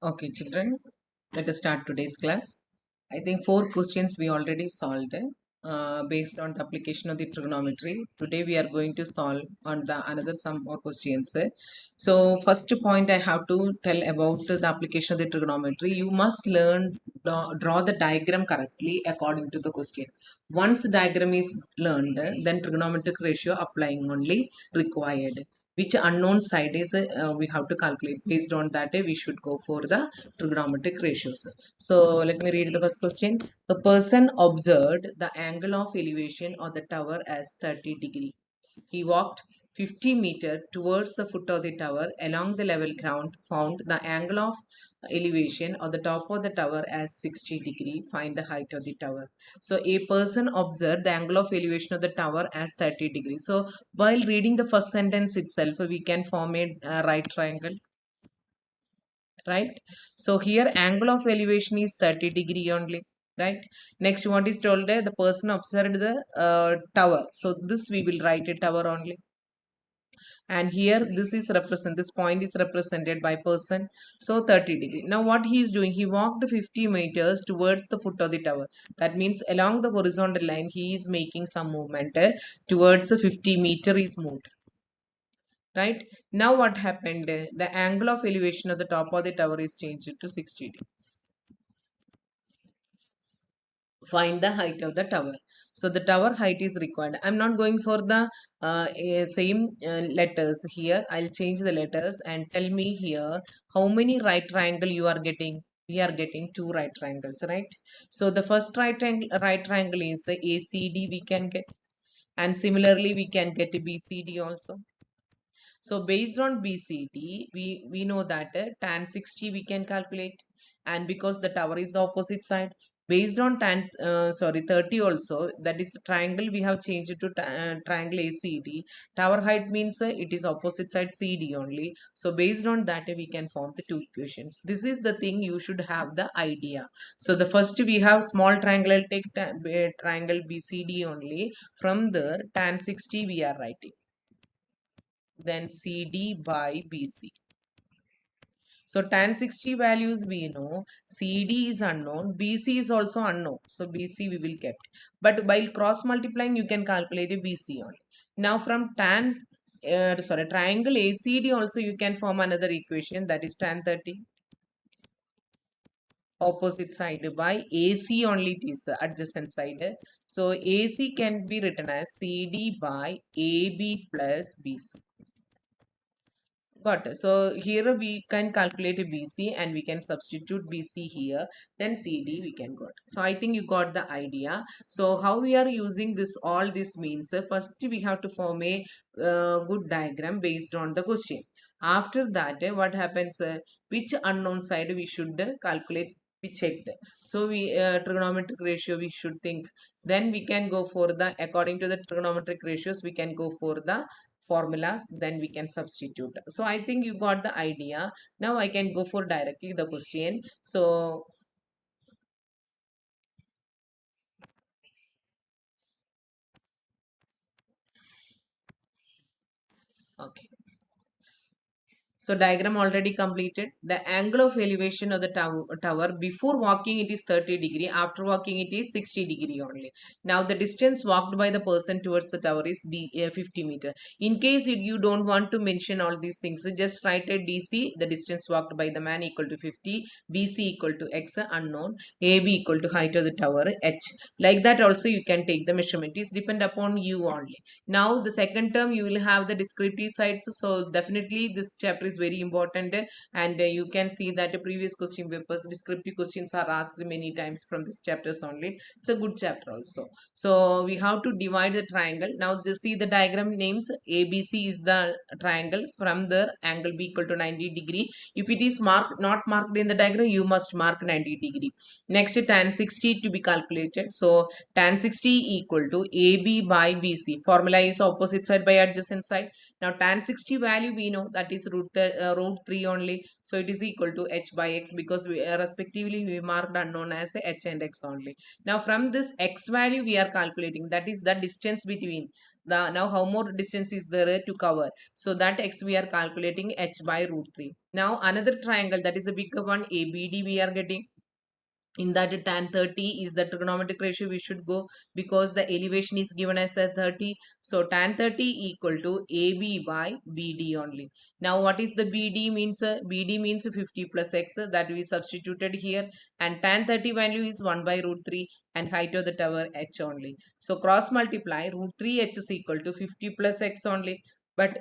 Okay, children, let us start today's class. I think four questions we already solved based on the application of the trigonometry. Today we are going to solve on the another some more questions. So first point I have to tell about the application of the trigonometry. You must learn draw the diagram correctly according to the question. Once the diagram is learned, then trigonometric ratio applying only required. Which unknown side is we have to calculate. Based on that we should go for the trigonometric ratios. So let me read the first question. The person observed the angle of elevation of the tower as 30 degree. He walked 50 meters towards the foot of the tower along the level ground, found the angle of elevation of the top of the tower as 60 degree. Find the height of the tower. So a person observed the angle of elevation of the tower as 30 degrees. So while reading the first sentence itself, we can form a right triangle, right? So here angle of elevation is 30 degree only, right? Next, what is told there? The person observed the tower. So this we will write a tower only. And here this point is represented by person, so 30 degree. Now what he is doing, he walked 50 meters towards the foot of the tower. That means along the horizontal line he is making some movement towards the 50-meter is moved, right? Now what happened, the angle of elevation of the top of the tower is changed to 60 degree. Find the height of the tower. So the tower height is required. I'm not going for the same letters here. I'll change the letters and tell me here how many right triangle you are getting. We are getting two right triangles, right? So the first right triangle is the ACD we can get, and similarly we can get a BCD also. So based on BCD, we know that tan 60 we can calculate, and because the tower is the opposite side, based on 30 also, that is the triangle we have changed it to triangle ACD. Tower height means it is opposite side CD only. So based on that we can form the two equations. This is the thing you should have the idea. So the first we have small triangle. I'll take triangle BCD only. From there tan 60 we are writing, then CD by BC. So tan 60 values we know, CD is unknown, BC is also unknown. So BC we will kept. But while cross multiplying, you can calculate a BC only. Now from triangle ACD also you can form another equation, that is tan 30. Opposite side by AC only, it is the adjacent side. So AC can be written as CD by AB plus BC. Got it. So here we can calculate a BC and we can substitute BC here. Then CD we can got. So I think you got the idea. So how we are using this, all this means first we have to form a good diagram based on the question. After that, what happens? Which unknown side we should calculate? We checked. So we trigonometric ratio we should think. Then we can go for the, according to the trigonometric ratios we can go for the formulas, then we can substitute. So I think you got the idea. Now I can go for directly the question. So okay, so diagram already completed. The angle of elevation of the tower before walking it is 30 degree. After walking it is 60 degree only. Now the distance walked by the person towards the tower is 50 meter. In case you don't want to mention all these things, so just write a DC, the distance walked by the man equal to 50, BC equal to X unknown, AB equal to height of the tower H. Like that also you can take the measurement. It is depend upon you only. Now the second term you will have the descriptive sides. So definitely this chapter is very important, and you can see that the previous question papers descriptive questions are asked many times from this chapters only. It's a good chapter also. So we have to divide the triangle. Now this, see the diagram names. ABC is the triangle. From there angle B equal to 90 degree. If it is marked, not marked in the diagram, you must mark 90 degree. Next tan 60 to be calculated. So tan 60 equal to AB by BC. Formula is opposite side by adjacent side. Now tan 60 value we know, that is root root 3 only. So it is equal to h by x, because we respectively we marked unknown as h and x only. Now from this x value we are calculating, that is the distance between the, now how more distance is there to cover, so that x we are calculating h by root 3. Now another triangle, that is the bigger one, ABD, we are getting. In that tan 30 is the trigonometric ratio we should go, because the elevation is given as a 30. So tan 30 equal to AB by BD only. Now what is the BD means? BD means 50 plus x, that we substituted here, and tan 30 value is 1 by root 3, and height of the tower h only. So cross multiply, root 3h is equal to 50 plus x only, but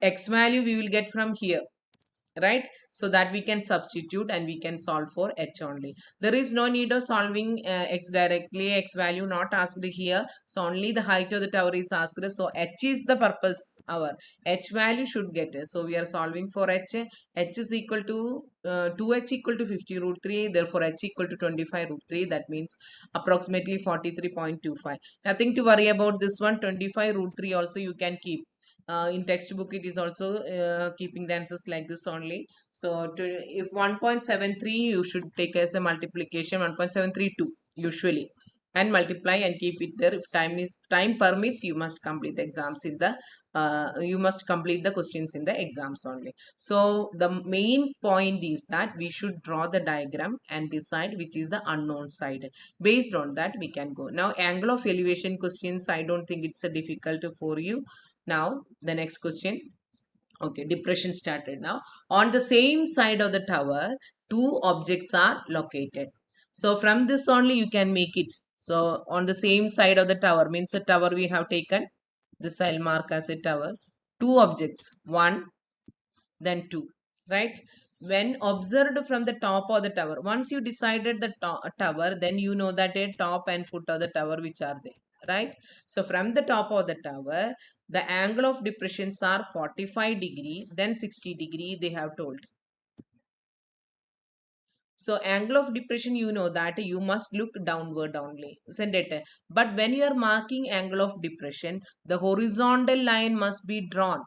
x value we will get from here, right? So that we can substitute and we can solve for h only. There is no need of solving x directly, x value not asked here, so only the height of the tower is asked. So h is the purpose, our h value should get it. So we are solving for h. H is equal to 2h equal to 50 root 3, therefore h equal to 25 root 3, that means approximately 43.25. Nothing to worry about this one. 25 root 3 also you can keep. In textbook it is also keeping the answers like this only. So if 1.73 you should take as a multiplication, 1.732 usually, and multiply and keep it there. If time permits, you must complete the exams in the you must complete the questions in the exams only. So the main point is that we should draw the diagram and decide which is the unknown side. Based on that we can go. Now angle of elevation questions, I don't think it's a difficult for you. Now the next question. Okay, depression started now. On the same side of the tower, two objects are located. So from this only you can make it. So on the same side of the tower means a tower we have taken. This I'll mark as a tower. Two objects, one, then two, right? When observed from the top of the tower, once you decided the tower, then you know that a top and foot of the tower which are there, right? So from the top of the tower, the angle of depressions are 45 degree, then 60 degree they have told. So angle of depression, you know that you must look downward only, isn't it? But when you are marking angle of depression, the horizontal line must be drawn.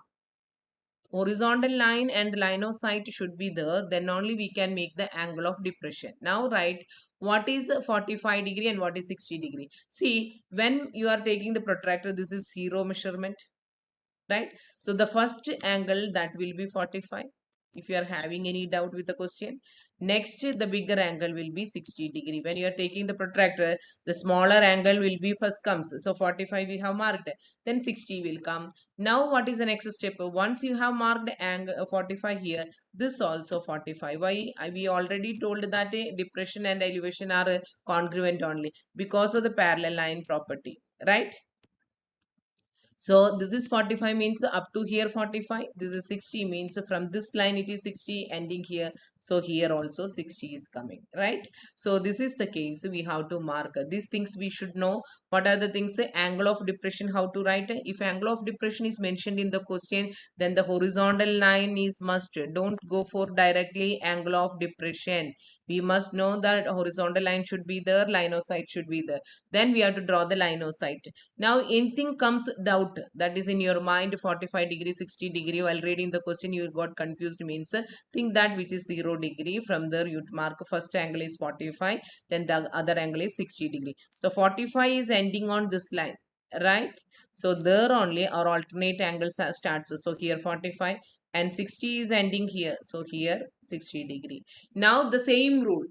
Horizontal line and line of sight should be there, then only we can make the angle of depression. Now write what is 45 degree and what is 60 degree. See, when you are taking the protractor, this is zero measurement, right? So the first angle that will be 45, if you are having any doubt with the question. Next, the bigger angle will be 60 degree. When you are taking the protractor, the smaller angle will be first comes. So 45 we have marked, then 60 will come. Now what is the next step? Once you have marked angle 45 here, this also 45. Why? We already told that depression and elevation are congruent only because of the parallel line property, right? So this is 45 means up to here 45. This is 60 means from this line it is 60 ending here. So here also 60 is coming, right? So this is the case. We have to mark these things. We should know what are the things. Angle of depression, how to write. If angle of depression is mentioned in the question, then the horizontal line is must. Don't go for directly angle of depression. We must know that horizontal line should be there, line of sight should be there. Then we have to draw the line of sight. Now anything comes doubt, that is in your mind 45 degree 60 degree, while reading the question you got confused means think that which is 0 degree. From there you mark first angle is 45, then the other angle is 60 degree. So 45 is ending on this line, right? So there only our alternate angles starts. So here 45 and 60 is ending here, so here 60 degree. Now the same rule,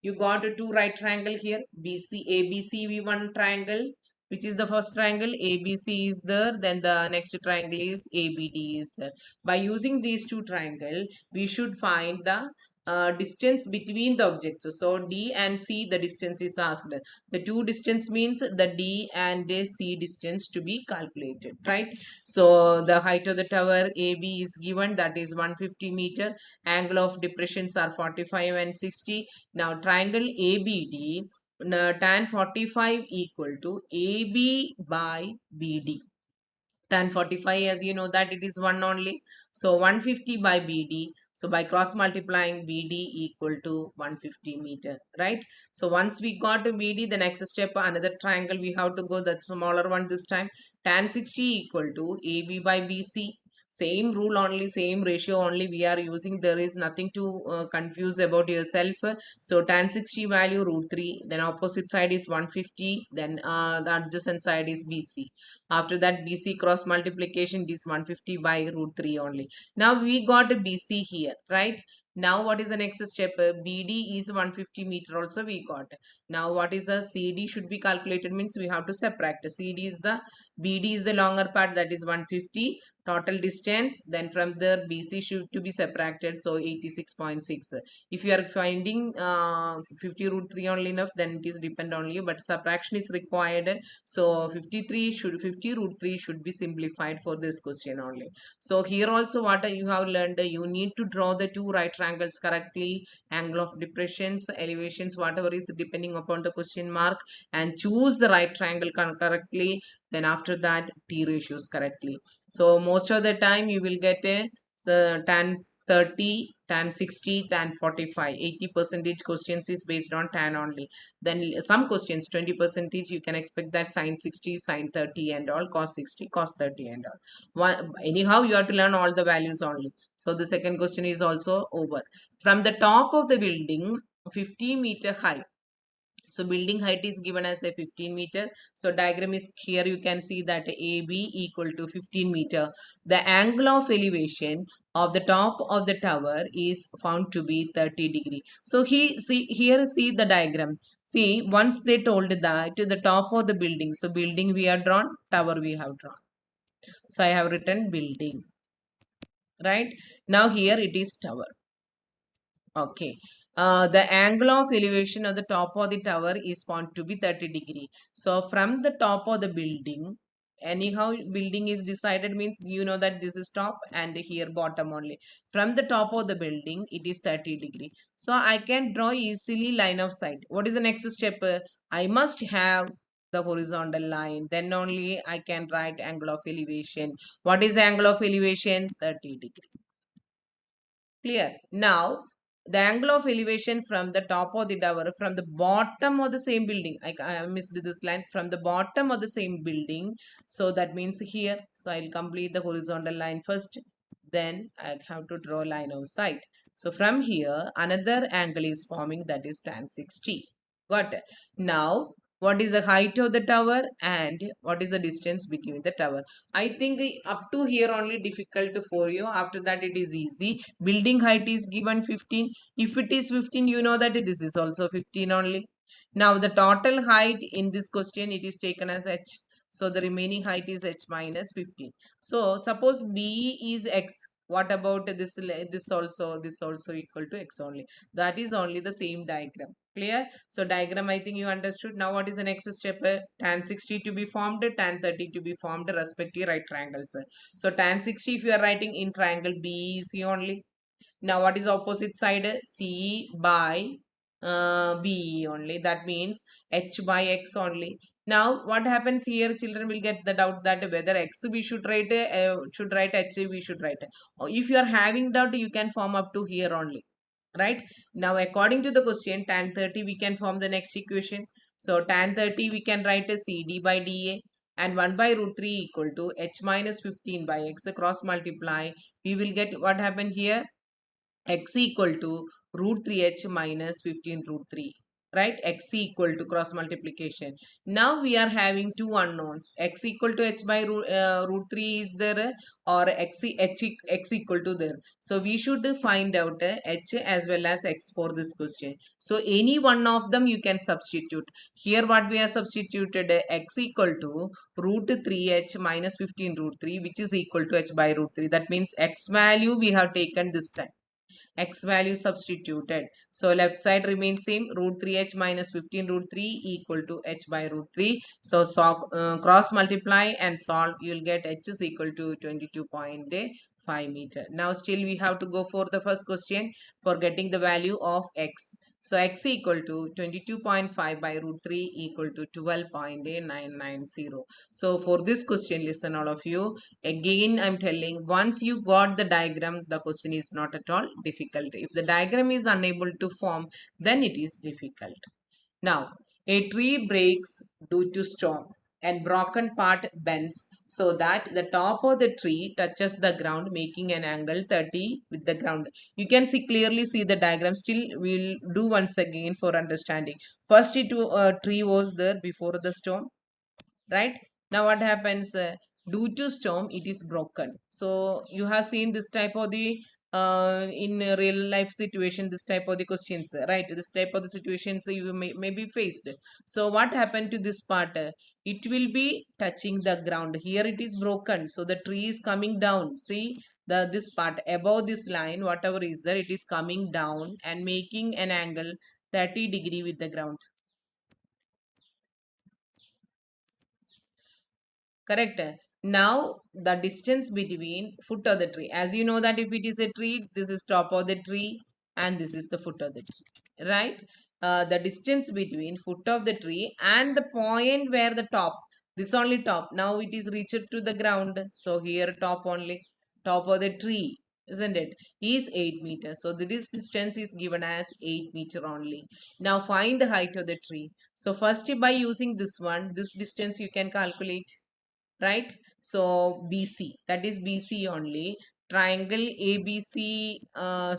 you got a two right triangle here, BC ABCV one triangle, which is the first triangle. ABC is there, then the next triangle is ABD is there. By using these two triangles, we should find the distance between the objects. So D and C, the distance is asked. The two distance means the D and C distance to be calculated, right? So the height of the tower AB is given, that is 150 meter. Angle of depressions are 45 and 60. Now triangle ABD, tan 45 equal to AB by BD. Tan 45, as you know that it is 1 only. So 150 by BD. So by cross multiplying, BD equal to 150 meter, right? So once we got to BD, the next step, another triangle we have to go, the smaller one this time. Tan 60 equal to AB by BC. Same rule only, same ratio only we are using. There is nothing to confuse about yourself. So tan 60 value root 3, then opposite side is 150, then the adjacent side is BC. After that BC cross multiplication is 150 by root 3 only. Now we got a BC here, right? Now what is the next step? BD is 150 meter also we got. Now what is the CD should be calculated, means we have to subtract. CD is the BD is the longer part, that is 150 total distance, then from there BC should to be subtracted, so 86.6. If you are finding 50 root 3 only enough, then it is depend on you, but subtraction is required. So 50 root 3 should be simplified for this question only. So here also what you have learned, you need to draw the two right triangles correctly, angle of depressions, elevations, whatever is depending upon the question mark, and choose the right triangle correctly. Then after that T ratios correctly. So most of the time you will get a tan 30, tan 60, tan 45. 80 percentage questions is based on tan only. Then some questions 20 percentage you can expect that sin 60, sin 30 and all, cos 60, cos 30 and all. Anyhow you have to learn all the values only. So the second question is also over. From the top of the building 50-meter high, so building height is given as a 15 meter. So diagram is here, you can see that AB equal to 15 meter. The angle of elevation of the top of the tower is found to be 30 degree. So see the diagram. See, once they told that to the top of the building, so building we have drawn, tower we have drawn. So I have written building, right? Now here it is tower. Okay. The angle of elevation of the top of the tower is found to be 30 degree. So from the top of the building, anyhow building is decided, means you know that this is top and here bottom only. From the top of the building, it is 30 degree. So I can draw easily line of sight. What is the next step? I must have the horizontal line. Then only I can write angle of elevation. What is the angle of elevation? 30 degree. Clear. Now, the angle of elevation from the top of the tower, from the bottom of the same building. I missed this line. From the bottom of the same building. So that means here. So I'll complete the horizontal line first. Then I have to draw line of sight. So from here, another angle is forming, that is tan 60. Got it. Now, what is the height of the tower and what is the distance between the tower? I think up to here only difficult for you. After that it is easy. Building height is given 15. If it is 15, you know that this is also 15 only. Now the total height in this question, it is taken as h. So the remaining height is h minus 15. So suppose b is x. What about this also equal to x only. That is only the same diagram. Clear? So diagram I think you understood. Now what is the next step? Tan 60 to be formed, tan 30 to be formed, respective right triangles. So tan 60 if you are writing in triangle BEC only. Now what is opposite side? C by BE only. That means H by X only. Now what happens here? Children will get the doubt that whether X we should write H we should write. If you are having doubt, you can form up to here only, right? Now according to the question, tan 30 we can form the next equation. So tan 30 we can write a CD by DA, and 1 by root 3 equal to H minus 15 by X, cross multiply. We will get what happened here, x equal to root 3h minus 15 root 3, right? X equal to cross multiplication. Now we are having two unknowns, x equal to h by root 3 is there, or x equal to there. So we should find out h as well as x for this question. So any one of them you can substitute. Here what we are substituted, x equal to root 3h minus 15 root 3, which is equal to h by root 3. That means x value we have taken this time, x value substituted. So left side remains same, root 3h minus 15 root 3 equal to h by root 3. So cross multiply and solve, you will get h is equal to 22.5 meter. Now still we have to go for the first question for getting the value of x. So x equal to 22.5 by root 3 equal to 12.990. So for this question, listen all of you. Again, I'm telling, once you got the diagram, the question is not at all difficult. If the diagram is unable to form, then it is difficult. Now, a tree breaks due to storm. and broken part bends so that the top of the tree touches the ground, making an angle 30 with the ground. You can see clearly see the diagram. Still we'll do once again for understanding. First tree was there before the storm, right? Now what happens, due to storm it is broken. So you have seen this type of the in a real life situation, this type of the questions, right? This type of the situations you may be faced. So what happened to this part, it will be touching the ground. Here it is broken, so the tree is coming down. See, the this part above this line, whatever is there, it is coming down and making an angle 30-degree with the ground. Correct. Now the distance between foot of the tree. As you know that if it is a tree, this is top of the tree and this is the foot of the tree. Right? The distance between foot of the tree and the point where the top, this only top. Now it is reached to the ground. So here top only, top of the tree, isn't it? Is 8 meters. So this distance is given as 8 meter only. Now find the height of the tree. So first by using this one, this distance you can calculate, right? So BC, that is BC only. Triangle ABC,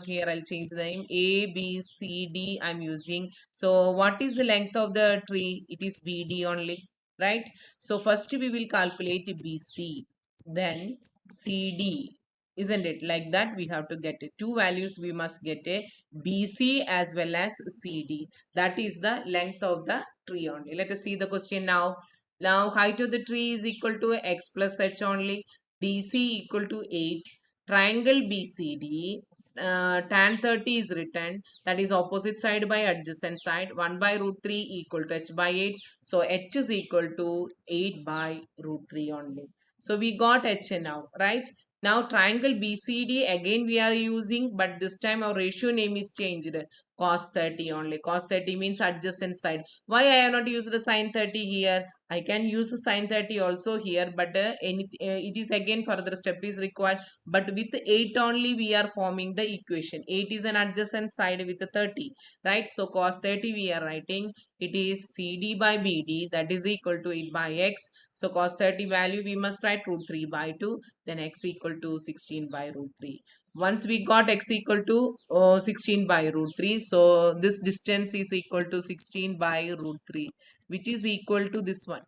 here I'll change the name, ABCD I'm using. So what is the length of the tree? It is BD only, right? So first we will calculate BC, then CD, isn't it? Like that we have to get it. Two values we must get a BC as well as CD. That is the length of the tree only. Let us see the question now. Now height of the tree is equal to x plus h only. DC equal to 8. Triangle BCD. Tan 30 is written. That is opposite side by adjacent side. 1 by root 3 equal to h by 8. So h is equal to 8 by root 3 only. So we got h now, right? Now triangle BCD again we are using, but this time our ratio name is changed. Cos 30 only. Cos 30 means adjacent side. Why I have not used the sin 30 here? I can use the sin 30 also here, but it is again further step is required. But with 8 only we are forming the equation. 8 is an adjacent side with the 30, right? So cos 30 we are writing, it is CD by BD, that is equal to 8 by x. So cos 30 value we must write root 3 by 2, then x equal to 16 by root 3. Once we got x equal to 16 by root 3, so this distance is equal to 16 by root 3, which is equal to this one.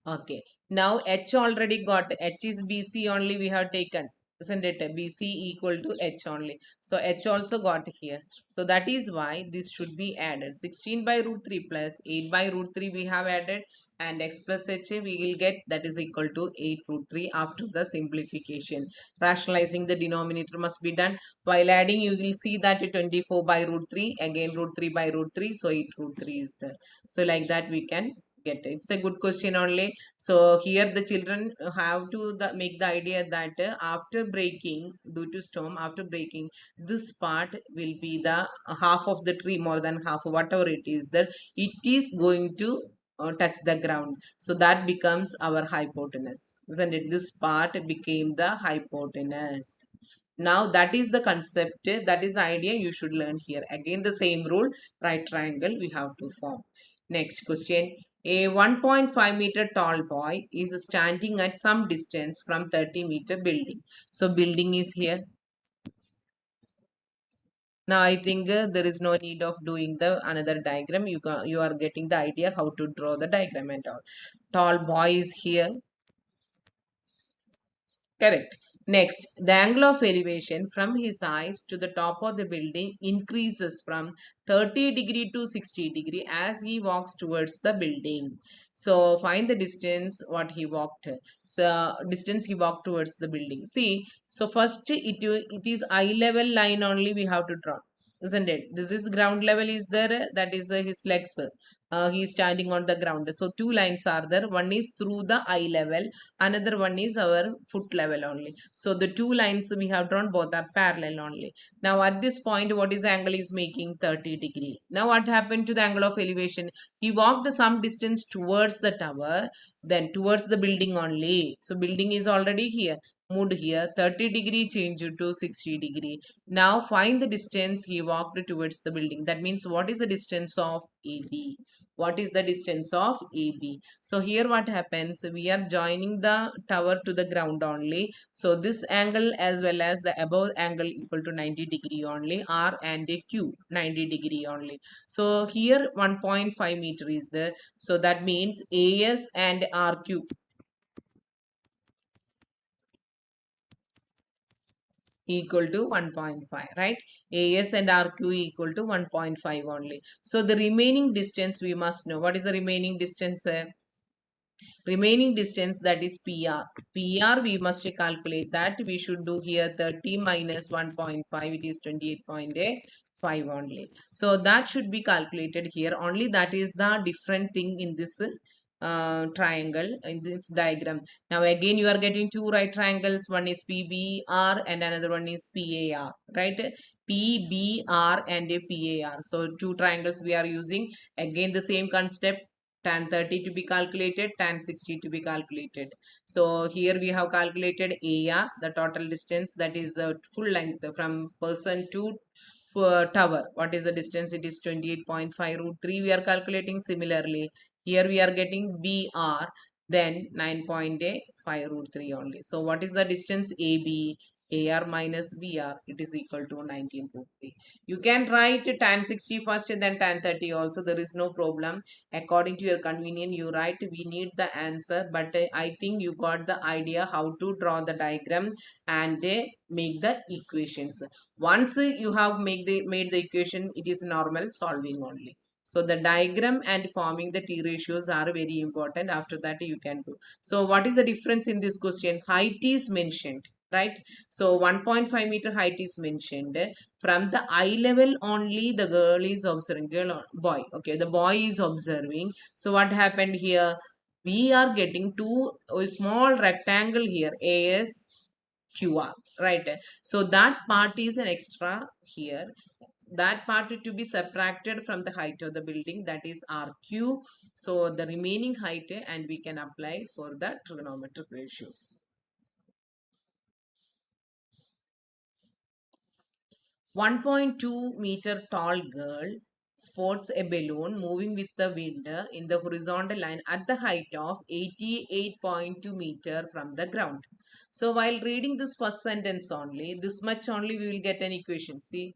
Okay. Now H already got. H is BC only we have taken. Isn't it? BC equal to H only. So H also got here. So that is why this should be added. 16 by root 3 plus 8 by root 3 we have added, and x plus h we will get, that is equal to 8 root 3 after the simplification. Rationalizing the denominator must be done. While adding you will see that 24 by root 3, again root 3 by root 3, so 8 root 3 is there. So like that we can get it. It's a good question only. So here the children have to make the idea that after breaking, due to storm, after breaking, this part will be the half of the tree, more than half, whatever it is, that it is going to touch the ground. So that becomes our hypotenuse, isn't it? This part became the hypotenuse. Now that is the concept, that is the idea you should learn here. Again the same rule, right triangle we have to form. Next question. A 1.5-meter tall boy is standing at some distance from 30-meter building. So building is here. Now I think there is no need of doing the another diagram. You are getting the idea how to draw the diagram and all. Tall boy is here. Correct. Next, the angle of elevation from his eyes to the top of the building increases from 30-degree to 60-degree as he walks towards the building. So find the distance what he walked. So distance he walked towards the building. See, so first it is eye level line only we have to draw, isn't it? This is ground level is there, that is his legs. He is standing on the ground. So two lines are there. One is through the eye level, another one is our foot level only. So the two lines we have drawn, both are parallel only. Now at this point what is the angle is making? 30-degree. Now what happened to the angle of elevation? He walked some distance towards the tower, then towards the building only. So building is already here, moved here, 30-degree changed to 60-degree. Now find the distance he walked towards the building. That means what is the distance of AB? What is the distance of AB? So here what happens, we are joining the tower to the ground only. So this angle as well as the above angle equal to 90 degree only, R and a Q 90 degree only. So here 1.5 meter is there. So that means AS and RQ equal to 1.5, right? AS and RQ equal to 1.5 only. So the remaining distance we must know. What is the remaining distance? Remaining distance, that is PR. PR we must calculate that. We should do here 30 minus 1.5, it is 28.5 only. So that should be calculated here. Only that is the different thing in this triangle, in this diagram. Now again you are getting two right triangles. One is PBR and another one is PAR, right? PBR and a PAR. So two triangles we are using. Again the same concept, tan 30 to be calculated, tan 60 to be calculated. So here we have calculated AR, the total distance, that is the full length from person to tower. What is the distance? It is 28.5 root 3. We are calculating similarly. Here we are getting BR, then 9.5 root 3 only. So what is the distance AB? AR minus BR, it is equal to 19 root 3. You can write tan 60 first and then tan 30 also. There is no problem. According to your convenience, you write. We need the answer, but I think you got the idea how to draw the diagram and make the equations. Once you have made the equation, it is normal solving only. So the diagram and forming the T ratios are very important. After that you can do. So what is the difference in this question? Height is mentioned, right? So 1.5 meter height is mentioned. From the eye level only the girl is observing, girl or boy, okay, the boy is observing. So what happened here? We are getting two a small rectangle here, AS QR, right? So that part is an extra here. That part is to be subtracted from the height of the building, that is RQ. So the remaining height, and we can apply for the trigonometric ratios. 1.2 meter tall girl sports a balloon moving with the wind in the horizontal line at the height of 88.2 meter from the ground. So while reading this first sentence only, this much only we will get an equation. See,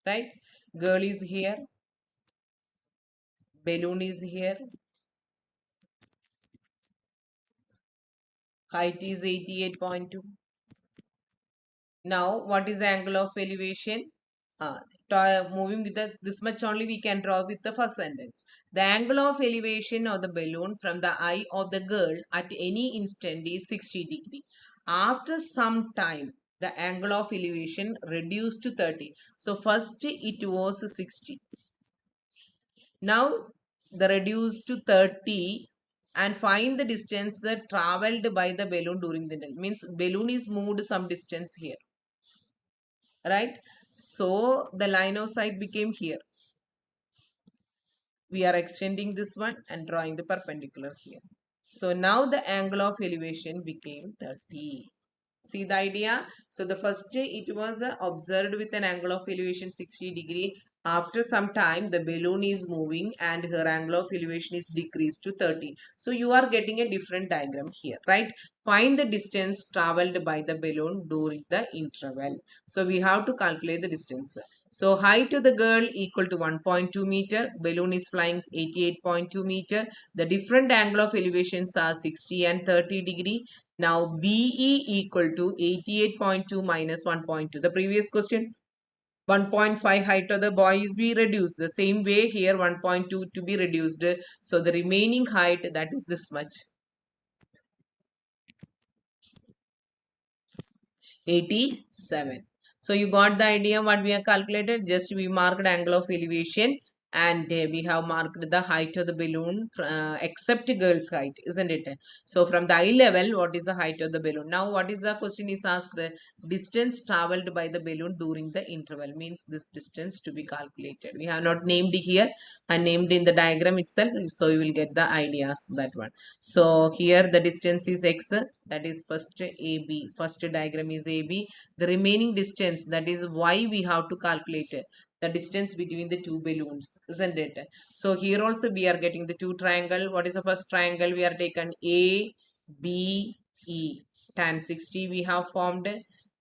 right? Girl is here, balloon is here, height is 88.2. Now, what is the angle of elevation? Uh, Moving with this much only we can draw with the first sentence. The angle of elevation of the balloon from the eye of the girl at any instant is 60 degree. After some time, the angle of elevation reduced to 30. So first it was 60. Now the reduced to 30, and find the distance that traveled by the balloon during the day. Means balloon is moved some distance here, right? So the line of sight became here. We are extending this one and drawing the perpendicular here. So now the angle of elevation became 30. See the idea? So the first day it was observed with an angle of elevation 60 degree. After some time the balloon is moving and her angle of elevation is decreased to 30. So you are getting a different diagram here, right? Find the distance traveled by the balloon during the interval. So we have to calculate the distance. So height of the girl equal to 1.2 meter. Balloon is flying 88.2 meter. The different angle of elevations are 60 and 30 degree. Now BE equal to 88.2 minus 1.2. The previous question, 1.5 height of the boy is be reduced. The same way here 1.2 to be reduced. So the remaining height, that is this much. 87. So you got the idea what we have calculated. Just we marked angle of elevation and we have marked the height of the balloon except girl's height, isn't it? So from the eye level, what is the height of the balloon? Now what is the question is asked? Distance traveled by the balloon during the interval, means this distance to be calculated. We have not named here and named in the diagram itself, so you will get the ideas, that one. So here the distance is x, that is first AB. First diagram is AB. The remaining distance, that is y, we have to calculate it. the distance between the two balloons, isn't it? So here also we are getting the two triangle. What is the first triangle? We are taken A, B, E. Tan 60 we have formed,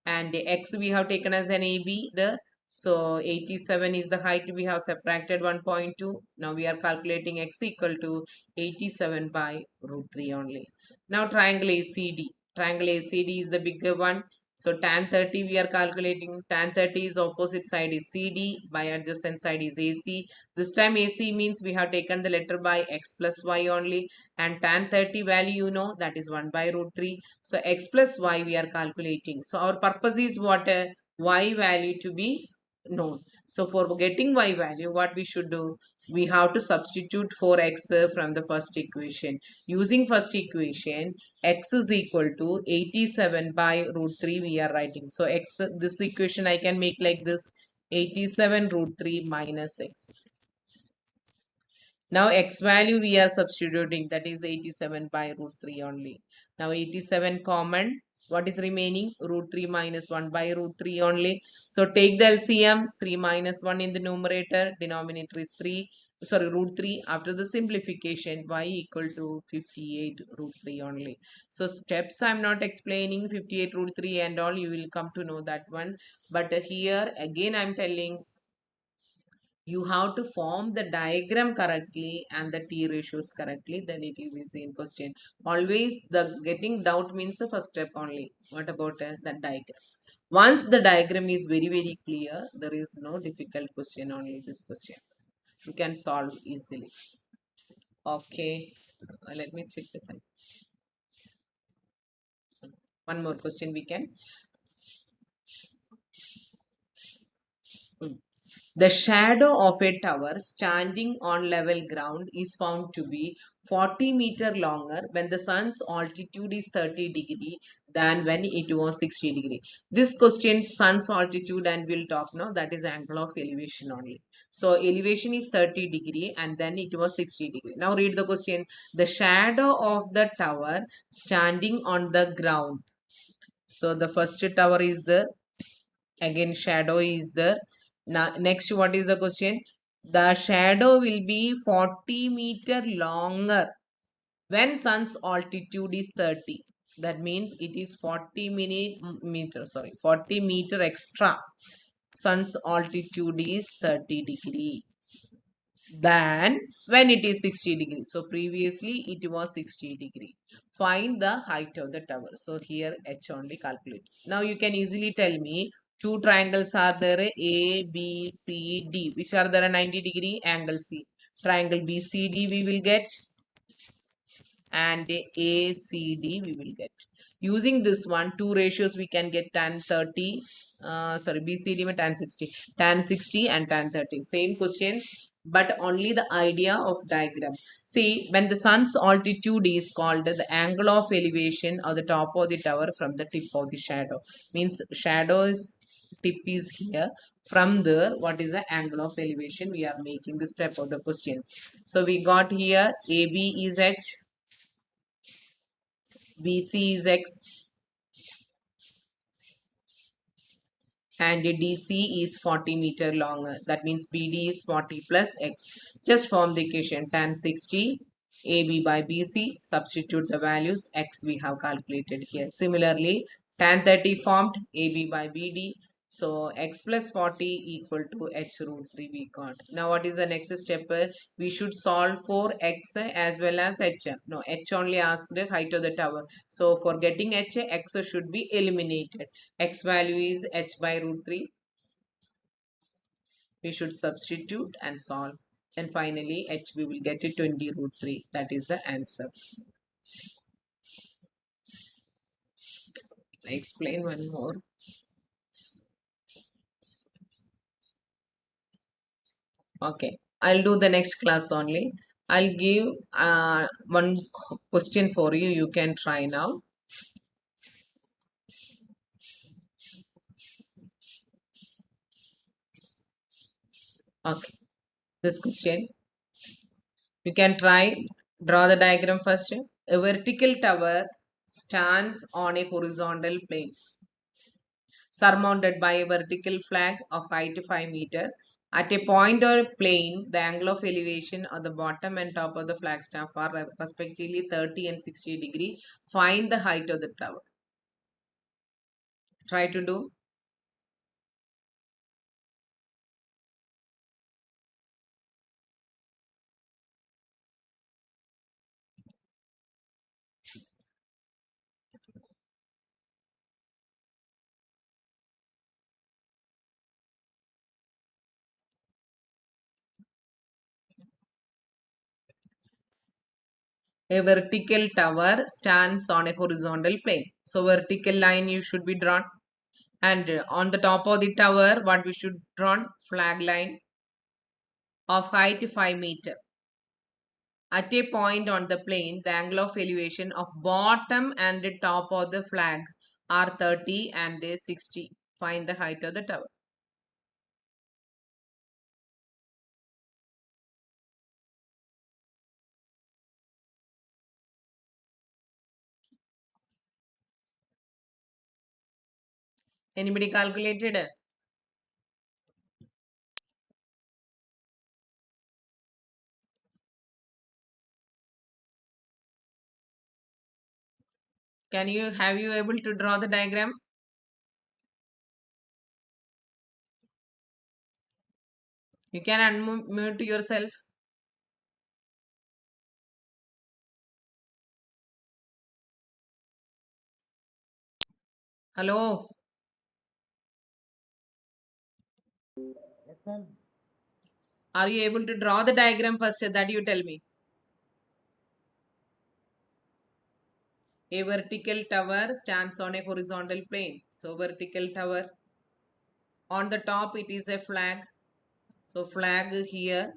and the x we have taken as an AB. So 87 is the height. We have subtracted 1.2. Now we are calculating x equal to 87 by root 3 only. Now triangle ACD. Triangle ACD is the bigger one. So tan 30 we are calculating. Tan 30 is opposite side is CD, by adjacent side is AC. This time AC means we have taken the letter by x plus y only, and tan 30 value you know that is 1 by root 3. So x plus y we are calculating. So our purpose is what? Y value to be known. So for getting y value, what we should do? We have to substitute for x from the first equation. Using first equation, x is equal to 87 by root 3 we are writing. So x, this equation I can make like this: 87 root 3 minus x. Now x value we are substituting, that is 87 by root 3 only. Now 87 common. What is remaining? Root 3 minus 1 by root 3 only. So take the LCM. 3 minus 1 in the numerator. Denominator is 3. Sorry, root 3. After the simplification, y equal to 58 root 3 only. So steps I'm not explaining. 58 root 3 and all. You will come to know that one. But here again I'm telling, you have to form the diagram correctly and the t ratios correctly, then it will be same question. Always the getting doubt means the first step only. What about the diagram? Once the diagram is very clear, there is no difficult question, only this question you can solve easily. Okay, let me check the time. One more question we can. Hmm. The shadow of a tower standing on level ground is found to be 40-meter longer when the sun's altitude is 30° than when it was 60°. This question, sun's altitude, and we'll talk now, that is angle of elevation only. So elevation is 30° and then it was 60°. Now read the question. The shadow of the tower standing on the ground. So the first tower is the, again shadow is there. Now next, what is the question? The shadow will be 40-meter longer when sun's altitude is 30. That means it is 40 meter extra. Sun's altitude is 30° than when it is 60°. So previously it was 60°. Find the height of the tower. So here h only calculate. Now you can easily tell me, two triangles are there, A, B, C, D. Which are there? 90° angle C. Triangle BCD we will get, and ACD we will get. Using this one, two ratios we can get: tan 30, sorry, BCD with tan 60, tan 60 and tan 30. Same questions, but only the idea of diagram. See, when the sun's altitude is called the angle of elevation of the top of the tower from the tip of the shadow. Means shadows tip is here. From there, what is the angle of elevation? We are making the step of the questions. So we got here AB is H, BC is X, and DC is 40-meter longer. That means BD is 40 plus X. Just form the equation tan 60 AB by BC. Substitute the values. X we have calculated here. Similarly, tan 30 formed AB by BD. So x plus 40 equal to h root 3 we got. Now what is the next step? We should solve for x as well as h. No, h only asked the height of the tower. So for getting h, x should be eliminated. X value is h by root 3. We should substitute and solve. And finally h we will get it 20 root 3. That is the answer. I explain one more. Okay, I'll do the next class only. I'll give one question for you. You can try now. Okay, this question. You can try. Draw the diagram first. A vertical tower stands on a horizontal plane surmounted by a vertical flag of height 5 meter. At a point or a plane, the angle of elevation of the bottom and top of the flagstaff are respectively 30 and 60 degree. Find the height of the tower. Try to do. A vertical tower stands on a horizontal plane. So vertical line you should be drawn. And on the top of the tower, what we should draw? Flag line of height 5 meter. At a point on the plane, the angle of elevation of bottom and the top of the flag are 30 and 60. Find the height of the tower. Anybody calculated? Have you able to draw the diagram? You can unmute yourself. Hello. Are you able to draw the diagram first? That you tell me. A vertical tower stands on a horizontal plane. So vertical tower. On the top it is a flag. So flag here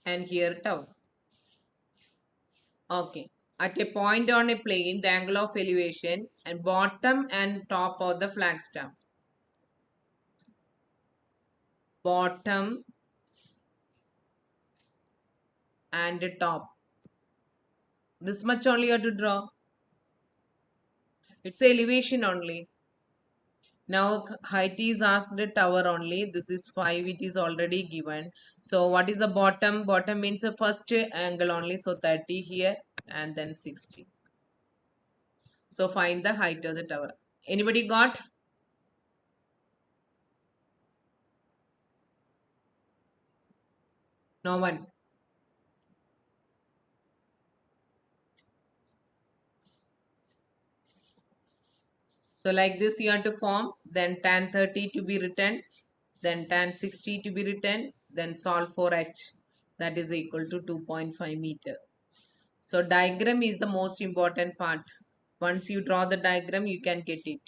and here tower. Okay. At a point on a plane, the angle of elevation and bottom and top of the flagstaff. Bottom and top. This much only you have to draw. It's elevation only. Now height is asked the tower only. This is 5. It is already given. So what is the bottom? Bottom means the first angle only. So 30 here and then 60. So find the height of the tower. Anybody got? No one. So like this you have to form. Then tan 30 to be written. Then tan 60 to be written. Then solve for h. That is equal to 2.5 meter. So diagram is the most important part. Once you draw the diagram, you can get it.